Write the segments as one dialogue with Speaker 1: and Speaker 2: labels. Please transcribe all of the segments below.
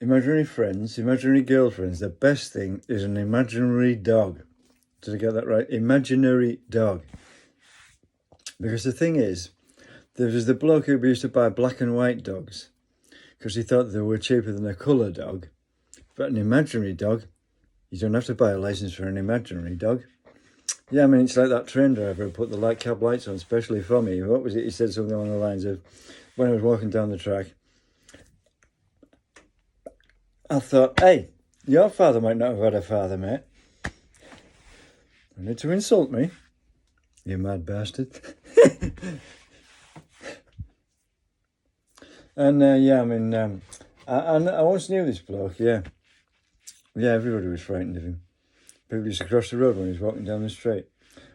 Speaker 1: imaginary friends, imaginary girlfriends. The best thing is an imaginary dog. Did I get that right? Imaginary dog. Because the thing is, there was the bloke who used to buy black and white dogs because he thought they were cheaper than a colour dog. But an imaginary dog, you don't have to buy a licence for an imaginary dog. Yeah, I mean, it's like that train driver who put the light cab lights on especially for me. What was it? He said something along the lines of, when I was walking down the track, I thought, hey, your father might not have had a father, mate. You need to insult me, you mad bastard. And yeah, I mean, I once knew this bloke, yeah. Yeah, everybody was frightened of him. People used to cross the road when he was walking down the street.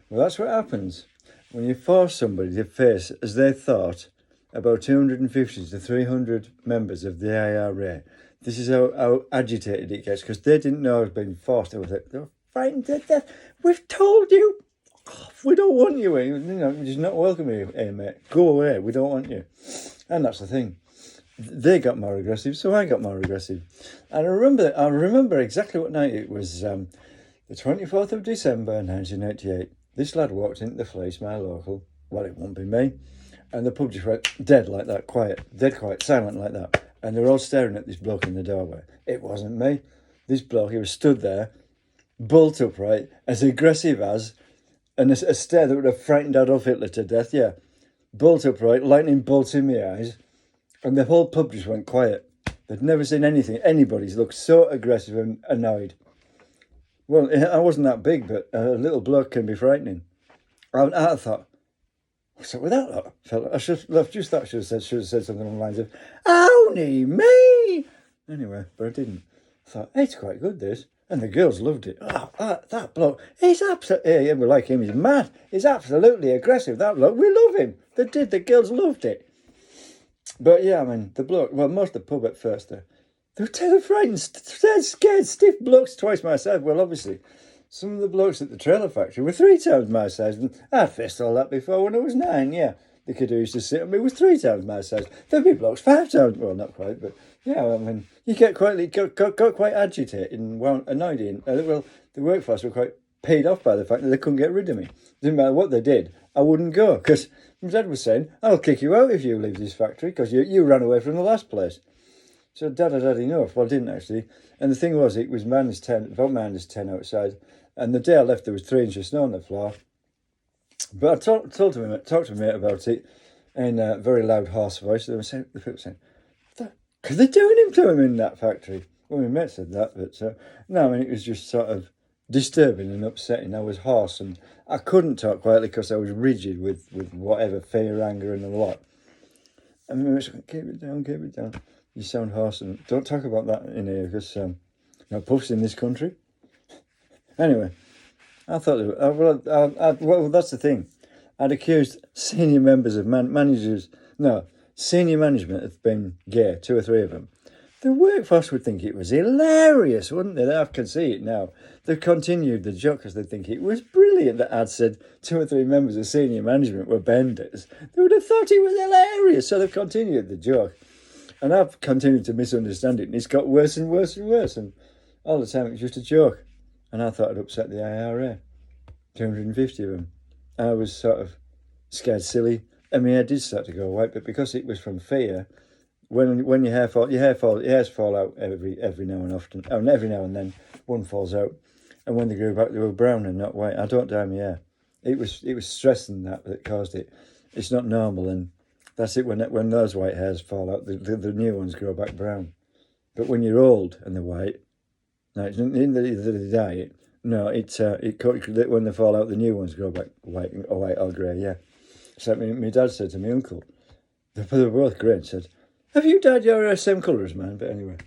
Speaker 1: Well, that's what happens when you force somebody to face, as they thought, about 250 to 300 members of the IRA. This is how agitated it gets, because they didn't know I was being forced. They were frightened to death. We've told you. We don't want you here. You know, you're just not welcome here, mate. Go away. We don't want you. And that's the thing. They got more aggressive, so I got more aggressive. And I remember exactly what night it was. The 24th of December, 1988. This lad walked into the Fleece, my local. Well, it won't be me. And the pub just went dead like that, dead quiet, silent like that. And they were all staring at this bloke in the doorway. It wasn't me. This bloke, he was stood there, bolt upright, as aggressive as, and a stare that would have frightened Adolf Hitler to death, yeah. Bolt upright, lightning bolts in my eyes. And the whole pub just went quiet. They'd never seen anybody's look so aggressive and annoyed. Well, I wasn't that big, but a little bloke can be frightening. I thought, what's up with that lot, fella? I just thought I should have said something along the lines of, only me! Anyway, but I didn't. I thought, hey, it's quite good, this. And the girls loved it. That bloke, he's absolutely, yeah, we like him, he's mad. He's absolutely aggressive, that bloke. We love him. They did, the girls loved it. But yeah, I mean, the bloke, well, most of the pub at first, they were too frightened, scared, stiff blokes twice my size. Well, obviously, some of the blokes at the trailer factory were 3 times my size. And I faced all that before when I was 9, yeah. The kid who used to sit on me was 3 times my size. There'd be blokes 5 times, well, not quite, but yeah, I mean, you got quite agitated and annoyed. Well, the workforce were quite paid off by the fact that they couldn't get rid of me. Didn't matter what they did, I wouldn't go, because my dad was saying, I'll kick you out if you leave this factory, because you ran away from the last place. So Dad had had enough. Well, didn't actually. And the thing was, it was about -10 outside. And the day I left, there was 3 inches of snow on the floor. But I talked to my mate about it in a very loud, hoarse voice. The people saying, because they're doing him to him in that factory. Well, my mate said that, but no, I mean, it was just sort of disturbing and upsetting. I was hoarse and I couldn't talk quietly because I was rigid with whatever fear, anger, and a lot. And my mate said, keep it down. You sound hoarse, and don't talk about that in here because no puffs in this country. Anyway, I thought, well, that's the thing. I'd accused senior members of senior management of being gay, 2 or 3 of them. The workforce would think it was hilarious, wouldn't they? I can see it now. They've continued the joke because they think it was brilliant that I'd said 2 or 3 members of senior management were benders. They would have thought it was hilarious, so they've continued the joke. And I've continued to misunderstand it, and it's got worse and worse and worse. And all the time, it was just a joke. And I thought I'd upset the IRA. 250 of them. And I was sort of scared silly. I mean, I did start to go white, but because it was from fear, when your hairs fall out every now and often, and every now and then, one falls out. And when they grew back, they were brown and not white. I don't dye my hair. It was stressing that caused it. It's not normal, and that's it. When those white hairs fall out, the new ones grow back brown. But when you're old and they're white, no, it's not they dye it. No, when they fall out, the new ones grow back white or grey. Yeah. So my dad said to my uncle, they were both grey, and said, "Have you dyed your hair same colour as mine?" But anyway,